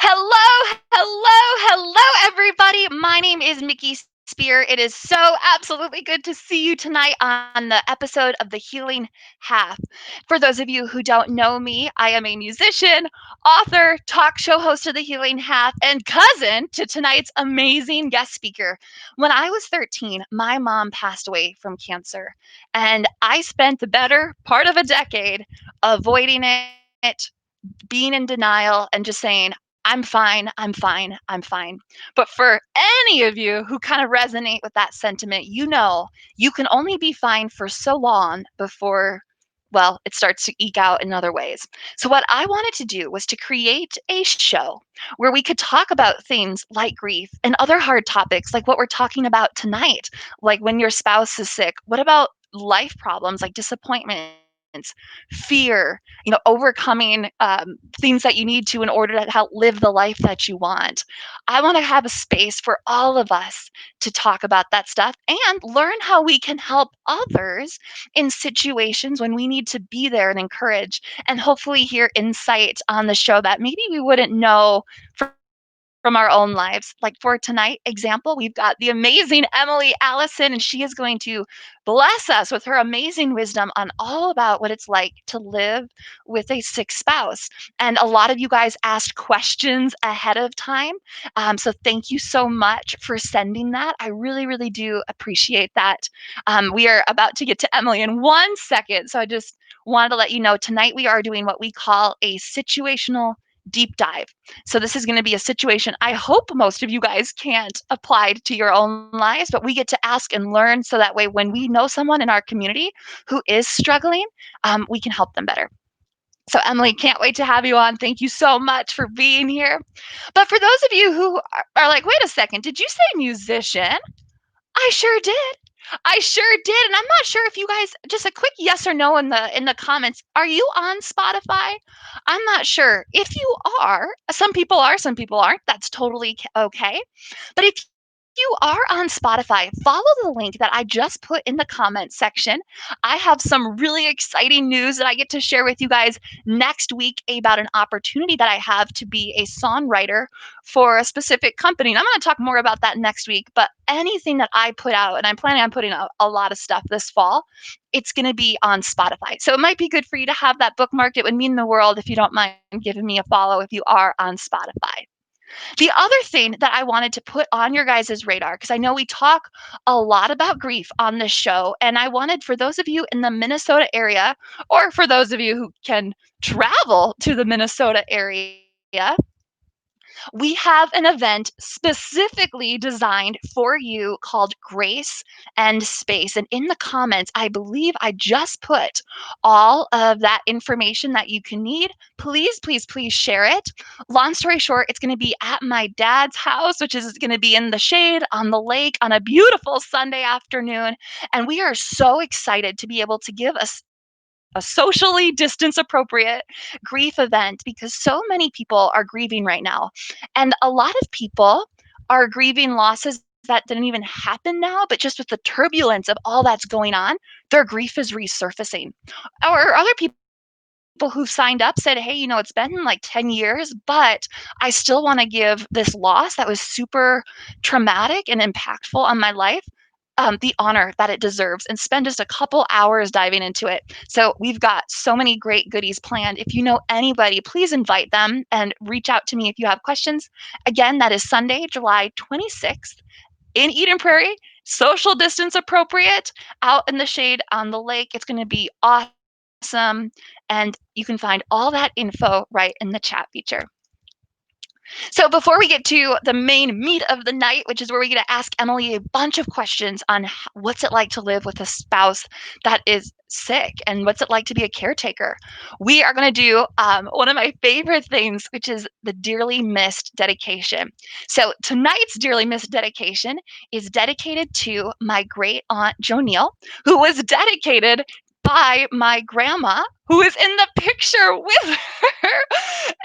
Hello, everybody. My name is Miki Speer. It is so absolutely good to see you tonight on the episode of The Healing Half. For those of you who don't know me, I am a musician, author, talk show host of The Healing Half, and cousin to tonight's amazing guest speaker. When I was 13, my mom passed away from cancer, and I spent the better part of a decade avoiding it, being in denial, and just saying, I'm fine, I'm fine, I'm fine. But for any of you who kind of resonate with that sentiment, you know you can only be fine for so long before, well, it starts to eke out in other ways. So, what I wanted to do was to create a show where we could talk about things like grief and other hard topics, like what we're talking about tonight, like when your spouse is sick. What about life problems like disappointments, fear, overcoming things that you need to in order to help live the life that you want. I want to have a space for all of us to talk about that stuff and learn how we can help others in situations when we need to be there and encourage, and hopefully hear insight on the show that maybe we wouldn't know from our own lives. Like for tonight example, we've got the amazing Emily Allison, and she is going to bless us with her amazing wisdom on all about what it's like to live with a sick spouse. And a lot of you guys asked questions ahead of time. So thank you so much for sending that. I really, really do appreciate that. We are about to get to Emily in 1 second. So I just wanted to let you know tonight we are doing what we call a situational deep dive. So this is going to be a situation I hope most of you guys can't apply to your own lives, but we get to ask and learn so that way when we know someone in our community who is struggling, we can help them better. So, Emily, can't wait to have you on. Thank you so much for being here. But for those of you who are like, wait a second, did you say musician? I sure did. I sure did. And I'm not sure if you guys, just a quick yes or no in the comments. Are you on Spotify? I'm not sure. If you are, some people aren't. That's totally okay. But if you are on Spotify, follow the link that I just put in the comment section. I have some really exciting news that I get to share with you guys next week about an opportunity that I have to be a songwriter for a specific company. And I'm going to talk more about that next week. But anything that I put out, and I'm planning on putting out a lot of stuff this fall, it's going to be on Spotify. So it might be good for you to have that bookmarked. It would mean the world if you don't mind giving me a follow if you are on Spotify. The other thing that I wanted to put on your guys' radar, because I know we talk a lot about grief on this show, and I wanted for those of you in the Minnesota area, or for those of you who can travel to the Minnesota area, we have an event specifically designed for you called Grace and Space. And in the comments, I believe I just put all of that information that you can need. Please, please, please share it. Long story short, it's going to be at my dad's house, which is going to be in the shade on the lake on a beautiful Sunday afternoon. And we are so excited to be able to give a socially distance appropriate grief event because so many people are grieving right now. And a lot of people are grieving losses that didn't even happen now, but just with the turbulence of all that's going on, their grief is resurfacing. Or other people who signed up said, hey, it's been like 10 years, but I still want to give this loss that was super traumatic and impactful on my life the honor that it deserves and spend just a couple hours diving into it. So we've got so many great goodies planned. If you know anybody, please invite them and reach out to me if you have questions. Again, that is Sunday, July 26th in Eden Prairie, social distance appropriate, out in the shade on the lake. It's going to be awesome. And you can find all that info right in the chat feature. So before we get to the main meat of the night, which is where we get to ask Emily a bunch of questions on what's it like to live with a spouse that is sick and what's it like to be a caretaker, we are going to do one of my favorite things, which is the Dearly Missed dedication. So tonight's Dearly Missed dedication is dedicated to my great aunt Jo Neal, who was dedicated by my grandma, who is in the picture with her.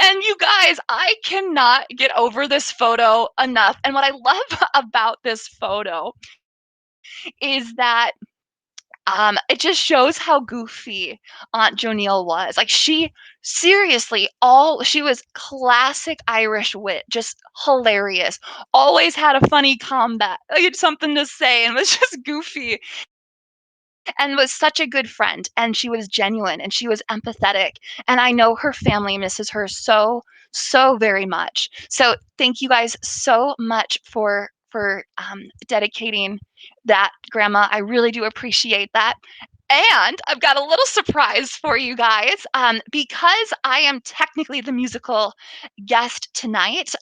And you guys, I cannot get over this photo enough. And what I love about this photo is that It just shows how goofy Aunt Jonille was. Like, she seriously, all she was classic Irish wit, just hilarious. Always had a funny comeback, like, something to say, and was just goofy and was such a good friend, and she was genuine and she was empathetic, and I know her family misses her so, so very much. So thank you guys so much for dedicating that, Grandma. I really do appreciate that. And I've got a little surprise for you guys. Because I am technically the musical guest tonight,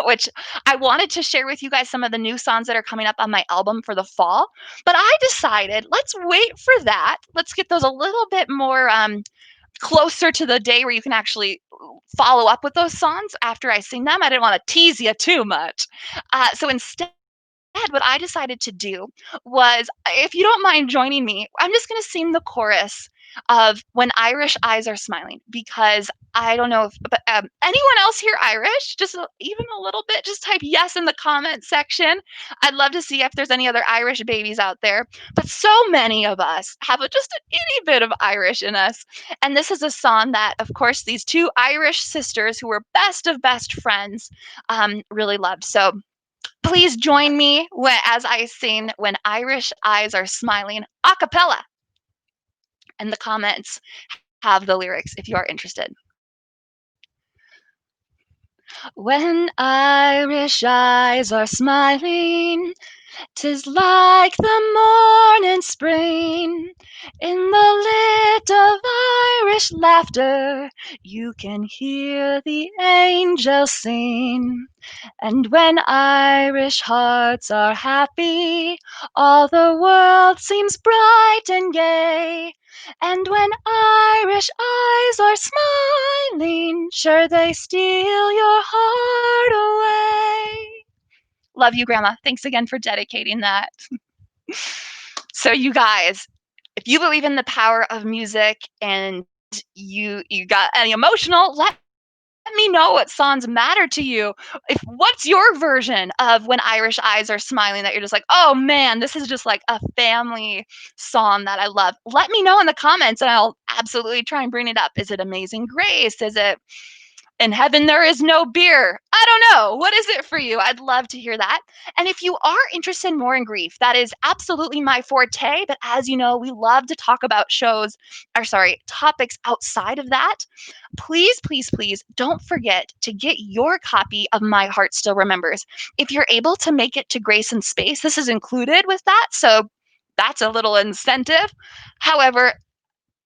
which I wanted to share with you guys some of the new songs that are coming up on my album for the fall. But I decided, let's wait for that. Let's get those a little bit more closer to the day where you can actually follow up with those songs after I sing them. I didn't want to tease you too much. So instead, what I decided to do was, if you don't mind joining me, I'm just going to sing the chorus of When Irish Eyes Are Smiling, because I don't know if but anyone else here Irish, just even a little bit, just type yes in the comment section. I'd love to see if there's any other Irish babies out there, but so many of us have just an itty bit of Irish in us. And this is a song that, of course, these two Irish sisters who were best of best friends really loved. So please join me as I sing When Irish Eyes Are Smiling a cappella. And the comments have the lyrics if you are interested. When Irish eyes are smiling, 'tis like the morning spring. In the lit of Irish laughter, you can hear the angels sing. And when Irish hearts are happy, all the world seems bright and gay. And when Irish eyes are smiling, sure they steal your heart away. Love you, Grandma. Thanks again for dedicating that. So, you guys, if you believe in the power of music and you got any emotional, let me know what songs matter to you. If what's your version of When Irish Eyes Are Smiling that you're just like, oh man, this is just like a family song that I love. Let me know in the comments and I'll absolutely try and bring it up. Is it Amazing Grace? Is it In Heaven There Is No Beer? I don't know. What is it for you? I'd love to hear that. And if you are interested more in grief, that is absolutely my forte. But as you know, we love to talk about topics outside of that. Please, please, please don't forget to get your copy of My Heart Still Remembers. If you're able to make it to Grace and Space, this is included with that. So that's a little incentive. However,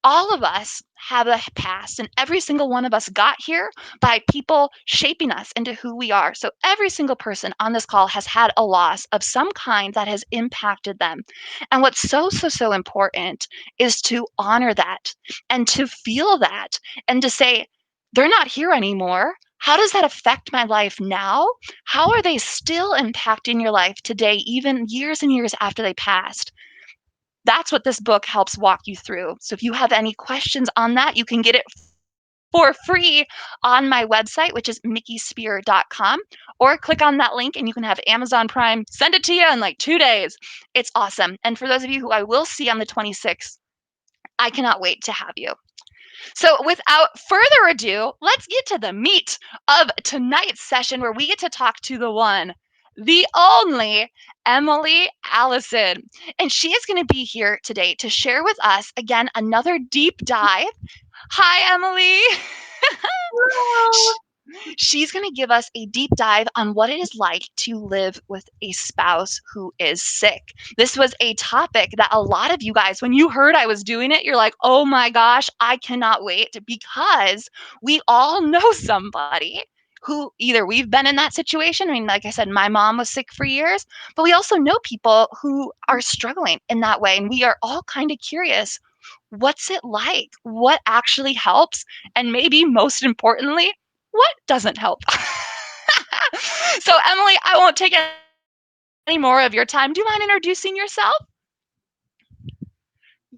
all of us have a past, and every single one of us got here by people shaping us into who we are. So every single person on this call has had a loss of some kind that has impacted them. And what's so, so, so important is to honor that and to feel that and to say, they're not here anymore. How does that affect my life now? How are they still impacting your life today, even years and years after they passed? That's what this book helps walk you through. So if you have any questions on that, you can get it for free on my website, which is mikispeer.com, or click on that link and you can have Amazon Prime send it to you in like 2 days. It's awesome. And for those of you who I will see on the 26th, I cannot wait to have you. So, without further ado, let's get to the meat of tonight's session where we get to talk to the one, the only Emily Allison. And she is going to be here today to share with us again another deep dive. Hi, Emily. Hello. She's going to give us a deep dive on what it is like to live with a spouse who is sick. This was a topic that a lot of you guys, when you heard I was doing it, you're like, oh my gosh, I cannot wait, because we all know somebody who either we've been in that situation. I mean, like I said, my mom was sick for years, but we also know people who are struggling in that way. And we are all kind of curious, what's it like? What actually helps? And maybe most importantly, what doesn't help? So, Emily, I won't take any more of your time. Do you mind introducing yourself?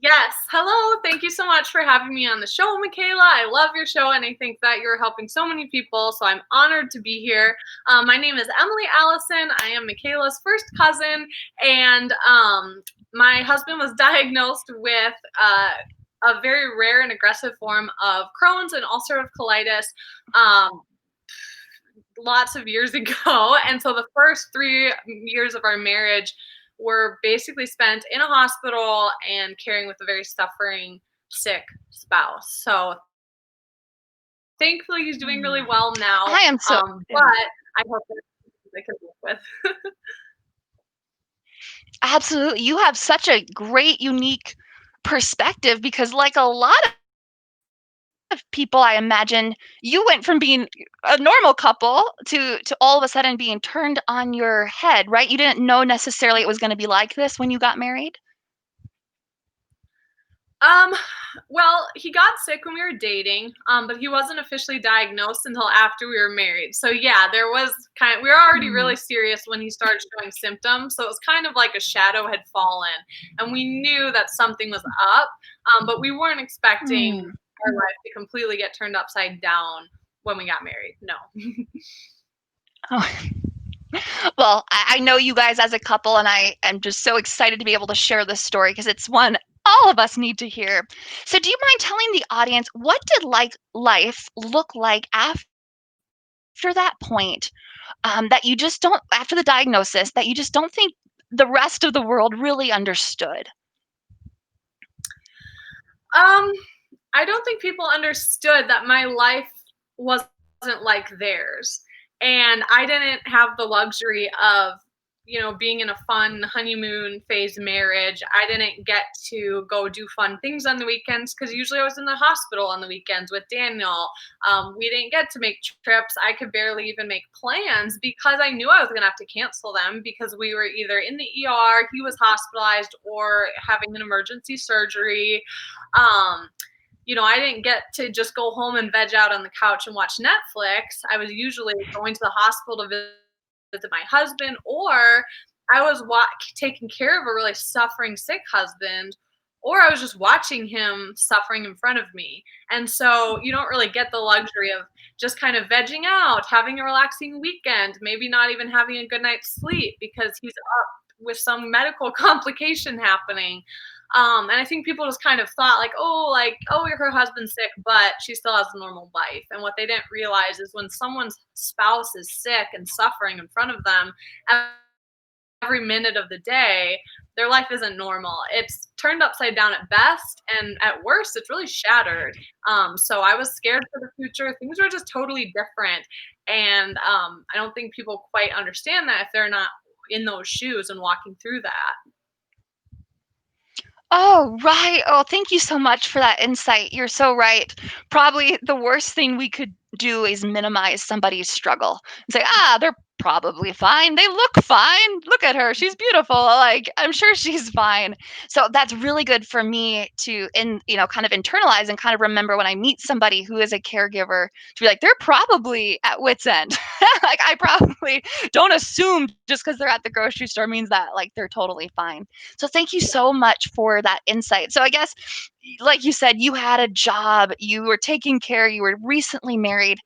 Yes. Hello. Thank you so much for having me on the show, Michaela. I love your show, and I think that you're helping so many people. So I'm honored to be here. My name is Emily Allison. I am Michaela's first cousin, and my husband was diagnosed with a very rare and aggressive form of Crohn's and ulcerative colitis. Um, Lots of years ago. And so the first 3 years of our marriage were basically spent in a hospital and caring with a very suffering, sick spouse. So thankfully, he's doing really Mm. well now. I am so But yeah. I hope that I can live with. Absolutely. You have such a great, unique perspective because, like a lot of people, I imagine, you went from being a normal couple to all of a sudden being turned on your head, right? You didn't know necessarily it was going to be like this when you got married. Um, well, he got sick when we were dating, but he wasn't officially diagnosed until after we were married. So yeah, there was we were already really Mm. serious when he started showing symptoms. So it was kind of like a shadow had fallen, and we knew that something was up, but we weren't expecting Mm. our life to completely get turned upside down when we got married. No. Oh, well, I know you guys as a couple, and I am just so excited to be able to share this story because it's one all of us need to hear. So, do you mind telling the audience what did like life look like after that point, that you just don't after the diagnosis that you just don't think the rest of the world really understood? Um, I don't think people understood that my life wasn't like theirs. And I didn't have the luxury of, being in a fun honeymoon phase marriage. I didn't get to go do fun things on the weekends because usually I was in the hospital on the weekends with Daniel. We didn't get to make trips. I could barely even make plans because I knew I was going to have to cancel them because we were either in the ER, he was hospitalized, or having an emergency surgery. Um, I didn't get to just go home and veg out on the couch and watch Netflix. I was usually going to the hospital to visit my husband, or I was taking care of a really suffering, sick husband, or I was just watching him suffering in front of me. And so you don't really get the luxury of just kind of vegging out, having a relaxing weekend, maybe not even having a good night's sleep because he's up with some medical complication happening. And I think people just kind of thought like, oh, her husband's sick, but she still has a normal life. And what they didn't realize is when someone's spouse is sick and suffering in front of them every minute of the day, their life isn't normal. It's turned upside down at best, and at worst, it's really shattered. So I was scared for the future. Things were just totally different, and I don't think people quite understand that if they're not in those shoes and walking through that. Oh, right. Oh, thank you so much for that insight. You're so right. Probably the worst thing we could do is minimize somebody's struggle and say, ah, they're probably fine. They look fine. Look at her. She's beautiful. Like, I'm sure she's fine. So that's really good for me to, kind of internalize and kind of remember when I meet somebody who is a caregiver to be like, they're probably at wit's end. Like, I probably don't assume just because they're at the grocery store means that, like, they're totally fine. So thank you so much for that insight. So I guess, like you said, you had a job, you were taking care, you were recently married.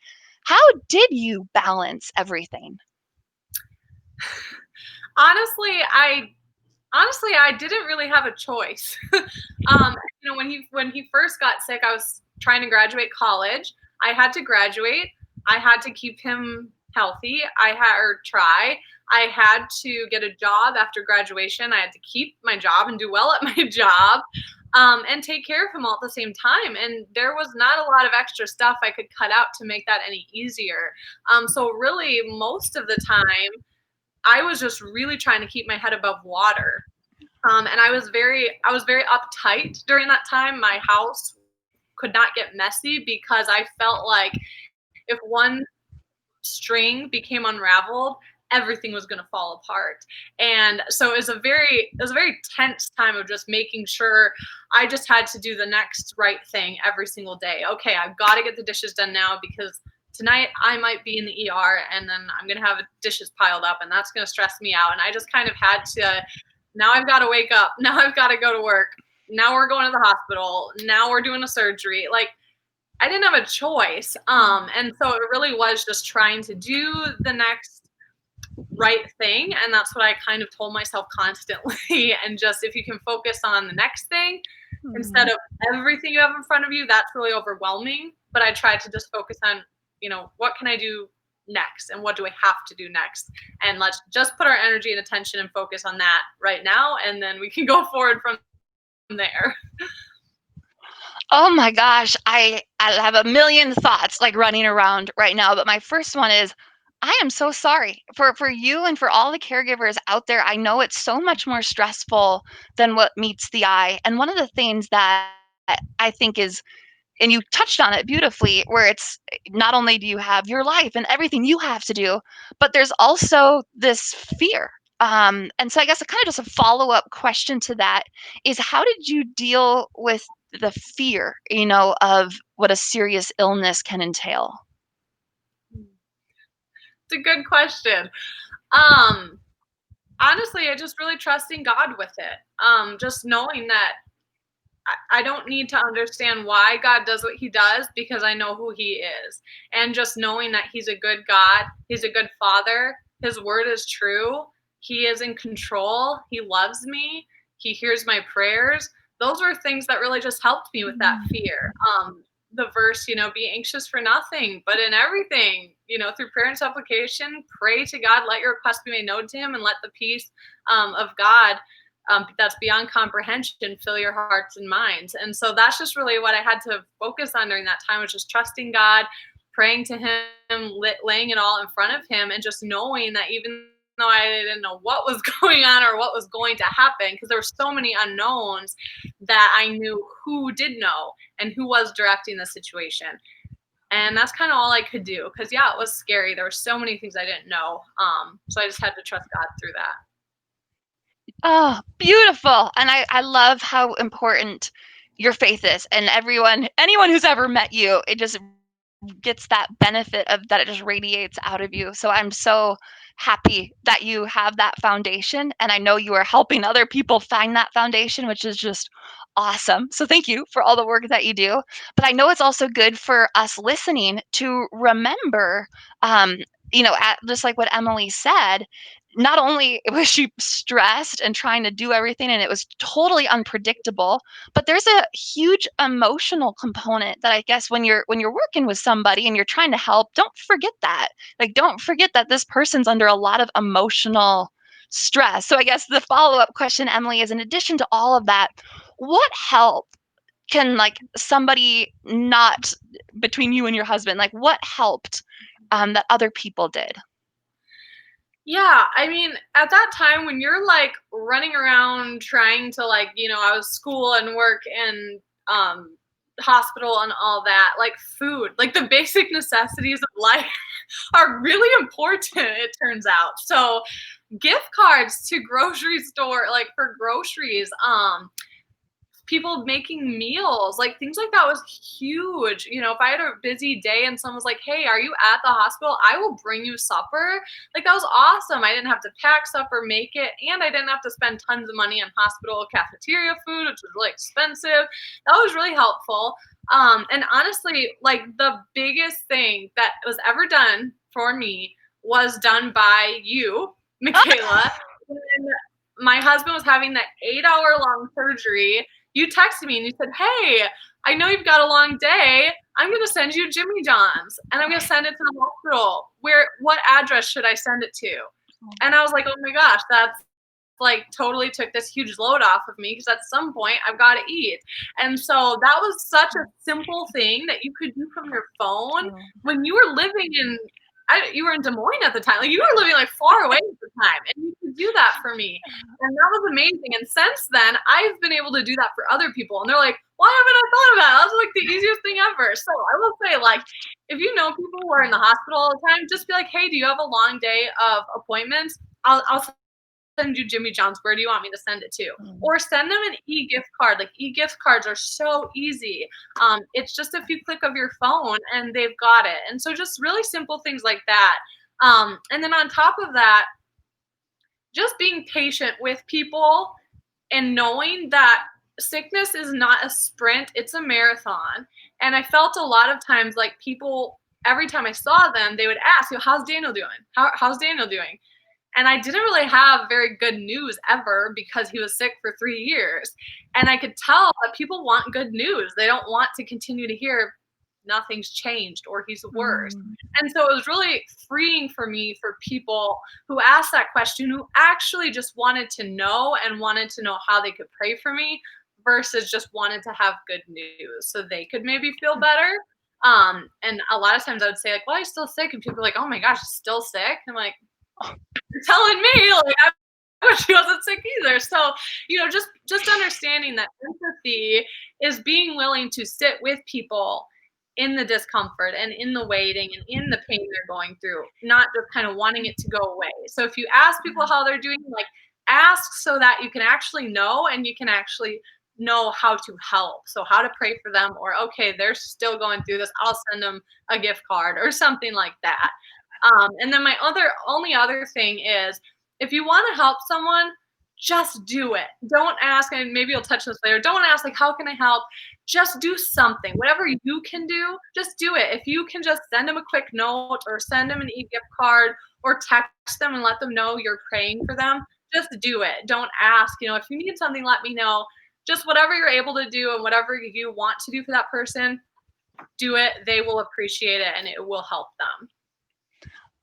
How did you balance everything? Honestly, I honestly, I didn't really have a choice. um, when he first got sick, I was trying to graduate college. I had to graduate. I had to keep him healthy. I had or try. I had to get a job after graduation. I had to keep my job and do well at my job. And take care of him all at the same time. And there was not a lot of extra stuff I could cut out to make that any easier. So really, most of the time, I was just really trying to keep my head above water. And I was very uptight during that time. My house could not get messy because I felt like if one string became unraveled, everything was going to fall apart. And so it was a very tense time of just making sure I just had to do the next right thing every single day. Okay, I've got to get the dishes done now because tonight I might be in the ER and then I'm going to have dishes piled up and that's going to stress me out. And I just kind of had to, now I've got to wake up. Now I've got to go to work. now we're going to the hospital. Now we're doing a surgery. Like, I didn't have a choice. And so it really was just trying to do the next right thing. And that's what I kind of told myself constantly. And just, if you can focus on the next thing instead of everything you have in front of you, that's really overwhelming. But I tried to just focus on, what can I do next and what do I have to do next? And let's just put our energy and attention and focus on that right now. And then we can go forward from there. Oh my gosh, I have a million thoughts like running around right now, but my first one is I am so sorry for you and for all the caregivers out there. I know it's so much more stressful than what meets the eye. And one of the things that I think is, and you touched on it beautifully, where it's not only do you have your life and everything you have to do, but there's also this fear. And so I guess a kind of just a follow-up question to that is, how did you deal with the fear, of what a serious illness can entail? It's a good question. Um, Honestly, I just really trusting God with it. Just knowing that I don't need to understand why God does what he does, because I know who he is. And just knowing that he's a good God, he's a good father, his word is true, he is in control, he loves me, he hears my prayers. Those are things that really just helped me with that fear. The verse, be anxious for nothing, but in everything, through prayer and supplication, pray to God, let your request be made known to him, and let the peace of God, that's beyond comprehension, fill your hearts and minds. And so that's just really what I had to focus on during that time, was just trusting God, praying to him, laying it all in front of him, and just knowing that even though I didn't know what was going on or what was going to happen, because there were so many unknowns, that I knew who did know and who was directing the situation. And that's kind of all I could do, because yeah, it was scary. There were so many things I didn't know. So I just had to trust God through that. Oh, beautiful. And I love how important your faith is. And anyone who's ever met you, it just gets that benefit of that, it just radiates out of you. So I'm so happy that you have that foundation, and I know you are helping other people find that foundation, which is just awesome. So thank you for all the work that you do. But I know it's also good for us listening to remember, just like what Emily said, not only was she stressed and trying to do everything and it was totally unpredictable, but there's a huge emotional component that I guess when you're working with somebody and you're trying to help, don't forget that. Like, don't forget that this person's under a lot of emotional stress. So I guess the follow-up question, Emily, is, in addition to all of that, what help can, like, somebody not between you and your husband, like, what helped that other people did? Yeah, I mean, at that time when you're like running around trying to, like, I was school and work and hospital and all that, like food, like the basic necessities of life are really important, it turns out. So gift cards to grocery store, like for groceries, people making meals, like things like that was huge. If I had a busy day and someone was like, hey, are you at the hospital, I will bring you supper, like that was awesome. I didn't have to pack supper, make it, and I didn't have to spend tons of money on hospital cafeteria food, which was really expensive. That was really helpful. And honestly, like the biggest thing that was ever done for me was done by you, Michaela. When my husband was having that 8-hour long surgery, you texted me and you said, hey, I know you've got a long day. I'm going to send you Jimmy John's, and I'm going to send it to the hospital. What address should I send it to? And I was like, oh my gosh, that's like totally took this huge load off of me, because at some point I've got to eat. And so that was such a simple thing that you could do from your phone when you were living in, you were in Des Moines at the time. Like, you were living like far away at the time, and you could do that for me. And that was amazing. And since then, I've been able to do that for other people. And they're like, why haven't I thought of that? That was like the easiest thing ever. So I will say, like, if you know people who are in the hospital all the time, just be like, hey, do you have a long day of appointments? I'll send you Jimmy John's. Where do you want me to send it to? Or send them an e-gift card. Like, e-gift cards are so easy. It's just a few click of your phone and they've got it. And so just really simple things like that. And then on top of that, just being patient with people and knowing that sickness is not a sprint, it's a marathon. And I felt a lot of times like people, every time I saw them, they would ask, how's Daniel doing? How's Daniel doing? And I didn't really have very good news ever because he was sick for 3 years. And I could tell that people want good news. They don't want to continue to hear nothing's changed or he's worse. Mm. And so it was really freeing for me for people who asked that question, who actually just wanted to know and wanted to know how they could pray for me versus just wanted to have good news so they could maybe feel better. And a lot of times I would say, like, well, he's still sick. And people are like, oh my gosh, he's still sick. I'm like, you're telling me, like, I wish he wasn't sick either. So, just understanding that empathy is being willing to sit with people in the discomfort and in the waiting and in the pain they're going through, not just kind of wanting it to go away. So if you ask people how they're doing, like, ask so that you can actually know and you can actually know how to help. So how to pray for them, or okay, they're still going through this, I'll send them a gift card or something like that. And then my only other thing is, if you want to help someone, just do it. Don't ask, and maybe you'll touch this later. Don't ask, like, how can I help? Just do something. Whatever you can do, just do it. If you can just send them a quick note or send them an e-gift card or text them and let them know you're praying for them, just do it. Don't ask, if you need something, let me know. Just whatever you're able to do and whatever you want to do for that person, do it. They will appreciate it and it will help them.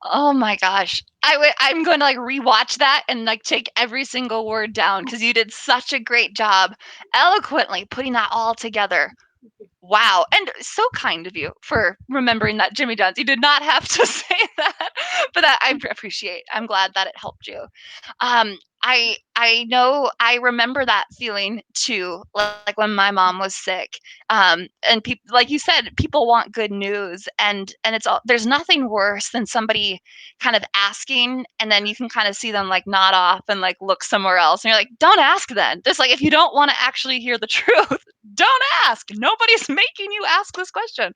Oh my gosh. I'm going to like rewatch that and like take every single word down because you did such a great job eloquently putting that all together. Wow. And so kind of you for remembering that, Jimmy John's. You did not have to say that, but that I appreciate. I'm glad that it helped you. I know I remember that feeling too, like when my mom was sick. And people, like you said, people want good news, and it's all, there's nothing worse than somebody kind of asking, and then you can kind of see them like nod off and like look somewhere else, and you're like, don't ask then. Just like if you don't want to actually hear the truth, don't ask. Nobody's making you ask this question.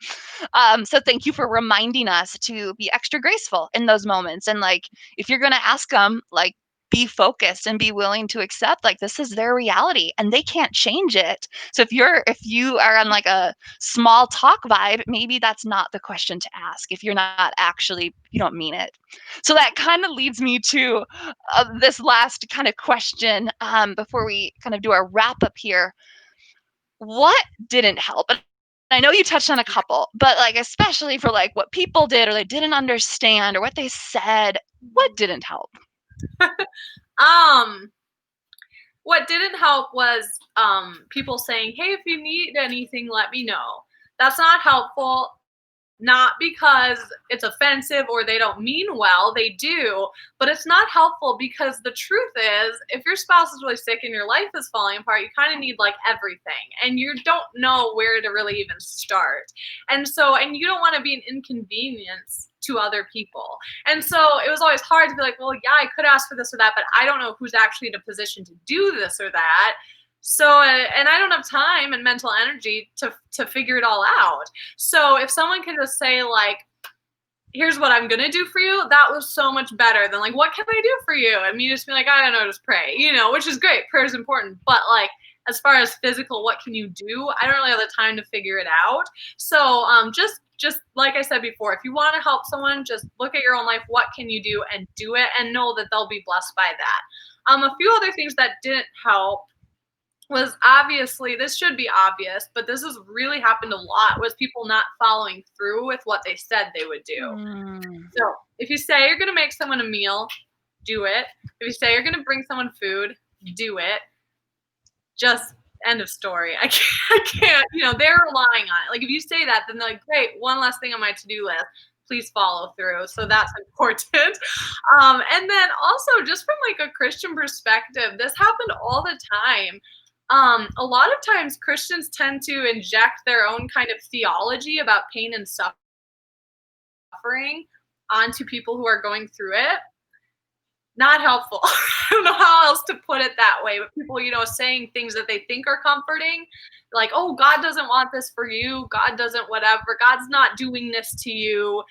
So thank you for reminding us to be extra graceful in those moments, and like if you're gonna ask them, like be focused and be willing to accept like this is their reality and they can't change it. So if you are on like a small talk vibe, maybe that's not the question to ask if you're not actually, you don't mean it. So that kind of leads me to this last kind of question before we kind of do our wrap up here. What didn't help? And I know you touched on a couple, but like especially for like what people did or they didn't understand or what they said, what didn't help? Um, what didn't help was people saying, "Hey, if you need anything, let me know." That's not helpful. Not because it's offensive or they don't mean well, they do, but it's not helpful because the truth is, if your spouse is really sick and your life is falling apart, you kind of need like everything, and you don't know where to really even start. And you don't want to be an inconvenience to other people. And so it was always hard to be like, well, yeah, I could ask for this or that, but I don't know who's actually in a position to do this or that. So, and I don't have time and mental energy to figure it all out. So if someone can just say like, here's what I'm gonna do for you, that was so much better than like, what can I do for you? And me just be like, I don't know, just pray, which is great. Prayer is important, but like as far as physical, what can you do? I don't really have the time to figure it out. So just like I said before, if you want to help someone, just look at your own life. What can you do and do it, and know that they'll be blessed by that. A few other things that didn't help was, obviously, this should be obvious, but this has really happened a lot, was people not following through with what they said they would do. Mm. So if you say you're going to make someone a meal, do it. If you say you're going to bring someone food, do it. Just end of story. I can't, they're relying on it. Like if you say that, then they're like, great, one last thing on my to-do list. Please follow through. So that's important. And then also, just from like a Christian perspective, this happened all the time. A lot of times Christians tend to inject their own kind of theology about pain and suffering onto people who are going through it. Not helpful. I don't know how else to put it that way, but people, saying things that they think are comforting, like, oh, God doesn't want this for you. God doesn't whatever. God's not doing this to you.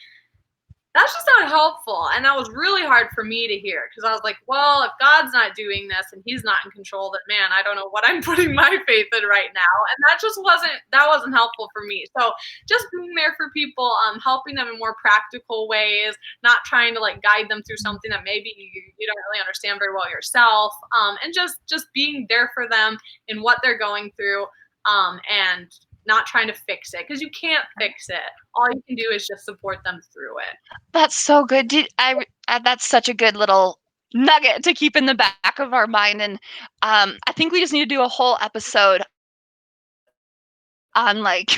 that's just not helpful. And that was really hard for me to hear because I was like, well, if God's not doing this and he's not in control, then man, I don't know what I'm putting my faith in right now. And that wasn't helpful for me. So just being there for people, helping them in more practical ways, not trying to like guide them through something that maybe you don't really understand very well yourself. And just being there for them in what they're going through. And not trying to fix it because you can't fix it. All you can do is just support them through it. That's so good. That's such a good little nugget to keep in the back of our mind, and I think we just need to do a whole episode on like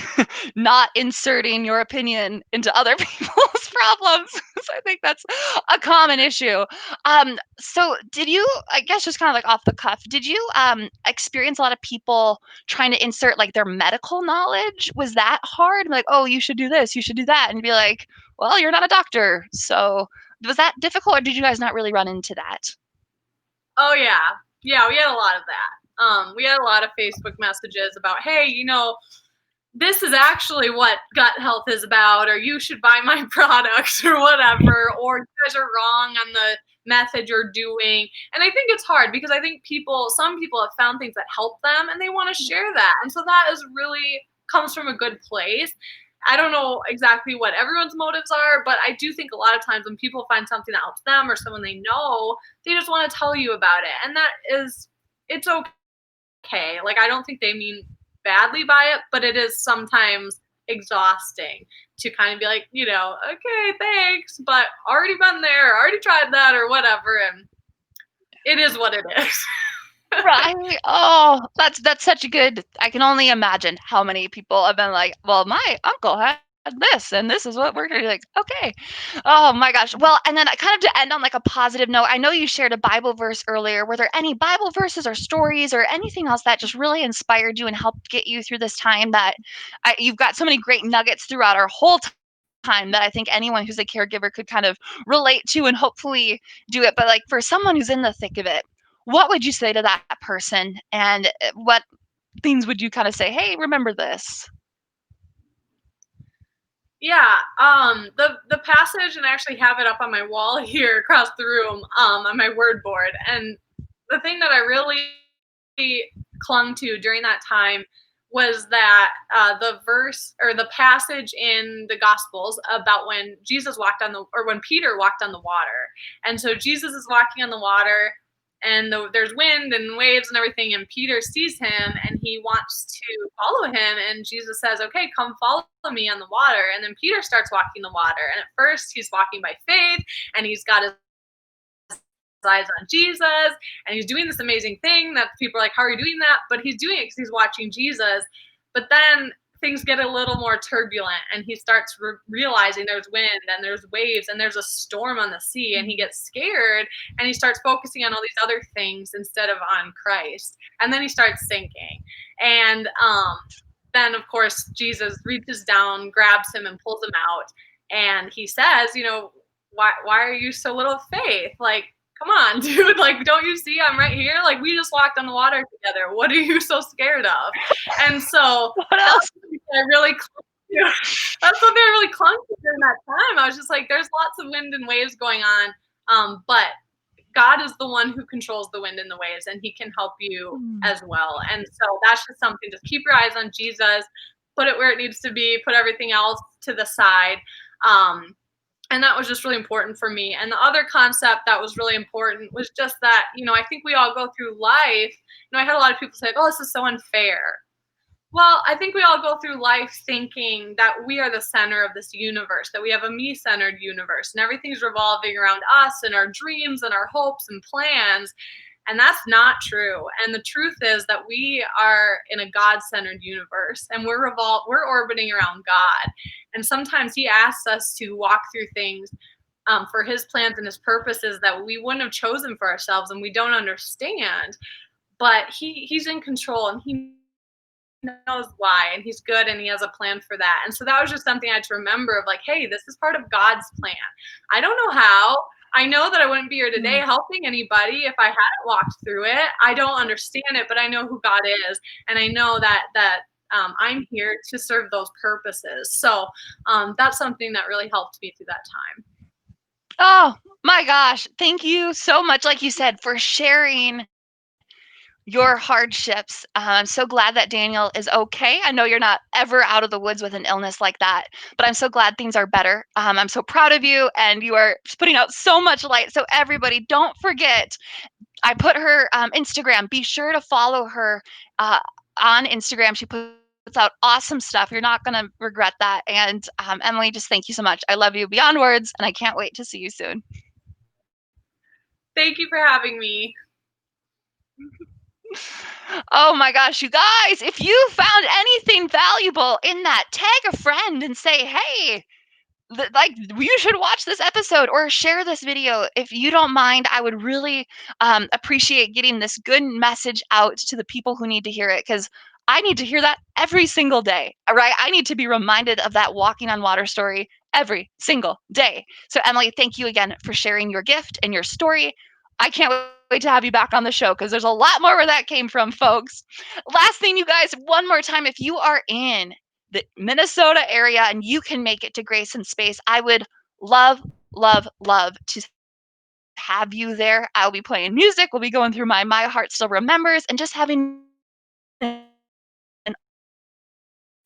not inserting your opinion into other people's problems. So I think that's a common issue. So did you, I guess just kind of like off the cuff, did you experience a lot of people trying to insert like their medical knowledge? Was that hard? Like, oh, you should do this, you should do that, and be like, well, you're not a doctor. So was that difficult, or did you guys not really run into that? Oh yeah. Yeah, we had a lot of that. We had a lot of Facebook messages about, hey, this is actually what gut health is about, or you should buy my products or whatever, or you guys are wrong on the method you're doing. And I think it's hard because I think some people have found things that help them and they want to share that. And so that is really comes from a good place. I don't know exactly what everyone's motives are, but I do think a lot of times when people find something that helps them or someone they know, they just want to tell you about it. And it's okay. Like, I don't think they mean badly by it, but it is sometimes exhausting to kind of be like, okay, thanks, but already been there, already tried that, or whatever. And it is what it is. Right. Oh, that's such a good. I can only imagine how many people have been like, "Well, my uncle had this, and this is what we're gonna like." Okay. Oh my gosh. Well, and then kind of to end on like a positive note, I know you shared a Bible verse earlier. Were there any Bible verses or stories or anything else that just really inspired you and helped get you through this time? You've got so many great nuggets throughout our whole time that I think anyone who's a caregiver could kind of relate to and hopefully do it. But like for someone who's in the thick of it, what would you say to that person? And what things would you kind of say, hey, remember this? Yeah, the passage, and I actually have it up on my wall here across the room, on my word board. And the thing that I really clung to during that time was that the verse or the passage in the Gospels about when when Peter walked on the water. And so Jesus is walking on the water, and there's wind and waves and everything, and Peter sees him and he wants to follow him, and Jesus says, okay, come follow me on the water. And then Peter starts walking the water, and at first he's walking by faith, and he's got his eyes on Jesus, and he's doing this amazing thing that people are like, how are you doing that? But he's doing it because he's watching Jesus. But then things get a little more turbulent, and he starts realizing there's wind and there's waves and there's a storm on the sea, and he gets scared, and he starts focusing on all these other things instead of on Christ, and then he starts sinking. And then of course Jesus reaches down, grabs him, and pulls him out, and he says, why are you so little faith? Like, come on, dude. Like, don't you see I'm right here? Like, we just walked on the water together. What are you so scared of? And so What that's else? something I really clung to. That's something I really clung to during that time. I was just like, there's lots of wind and waves going on. But God is the one who controls the wind and the waves, and he can help you Mm. as well. And so that's just something, just keep your eyes on Jesus, put it where it needs to be, put everything else to the side. Um, and that was just really important for me. And the other concept that was really important was just that, I think we all go through life. I had a lot of people say, oh, this is so unfair. Well, I think we all go through life thinking that we are the center of this universe, that we have a me-centered universe, and everything's revolving around us and our dreams and our hopes and plans. And that's not true. And the truth is that we are in a God-centered universe, and we're orbiting around God. And sometimes he asks us to walk through things for his plans and his purposes that we wouldn't have chosen for ourselves, and we don't understand. But he's in control, and he knows why, and he's good, and he has a plan for that. And so that was just something I had to remember of, like, hey, this is part of God's plan. I don't know how. I know that I wouldn't be here today Mm. helping anybody if I hadn't walked through it. I don't understand it, but I know who God is, and I know that I'm here to serve those purposes. So that's something that really helped me through that time. Oh my gosh. Thank you so much, like you said, for sharing your hardships. I'm so glad that Daniel is okay. I know you're not ever out of the woods with an illness like that, but I'm so glad things are better. I'm so proud of you, and you are putting out so much light. So, everybody, don't forget, I put her Instagram. Be sure to follow her uh, on Instagram. She puts out awesome stuff. You're not going to regret that. And Emily, just thank you so much. I love you beyond words, and I can't wait to see you soon. Thank you for having me. Oh my gosh, you guys, if you found anything valuable in that, tag a friend and say, hey, like, you should watch this episode or share this video if you don't mind. I would really appreciate getting this good message out to the people who need to hear it, because I need to hear that every single day. All right, I need to be reminded of that walking on water story every single day. So, Emily, thank you again for sharing your gift and your story. I can't wait to have you back on the show, because there's a lot more where that came from, folks. Last thing, you guys, one more time, if you are in the Minnesota area and you can make it to Grace and Space, I would love, love, love to have you there. I'll be playing music. We'll be going through my Heart Still Remembers and just having an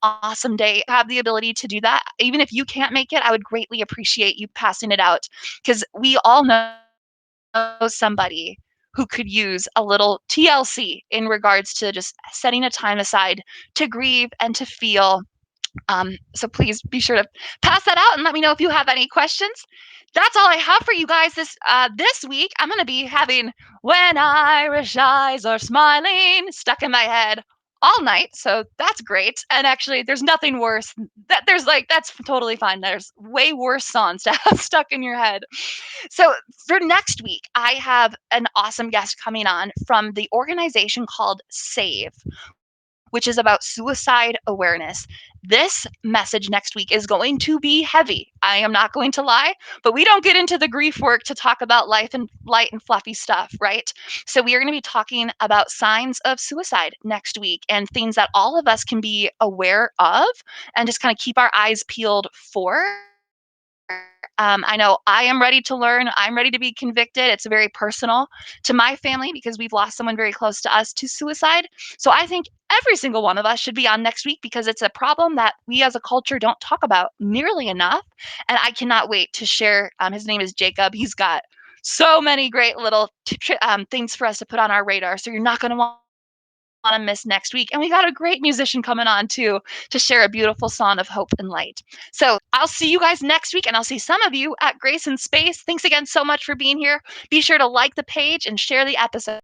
awesome day. If you have the ability to do that, even if you can't make it, I would greatly appreciate you passing it out, because we all know somebody who could use a little TLC in regards to just setting a time aside to grieve and to feel. So please be sure to pass that out and let me know if you have any questions. That's all I have for you guys this week. I'm gonna be having "When Irish Eyes Are Smiling" stuck in my head all night, so that's great. And actually, there's nothing worse. That's totally fine. There's way worse songs to have stuck in your head. So for next week, I have an awesome guest coming on from the organization called Save, which is about suicide awareness. This message next week is going to be heavy. I am not going to lie, but we don't get into the grief work to talk about light and fluffy stuff, right? So we are going to be talking about signs of suicide next week, and things that all of us can be aware of and just kind of keep our eyes peeled for. I know I am ready to learn. I'm ready to be convicted. It's very personal to my family because we've lost someone very close to us to suicide. So I think every single one of us should be on next week, because it's a problem that we as a culture don't talk about nearly enough. And I cannot wait to share. His name is Jacob. He's got so many great little things for us to put on our radar. So you're not going to want to miss next week. And we got a great musician coming on too to share a beautiful song of hope and light. So I'll see you guys next week, and I'll see some of you at Grace and Space. Thanks again so much for being here. Be sure to like the page and share the episode.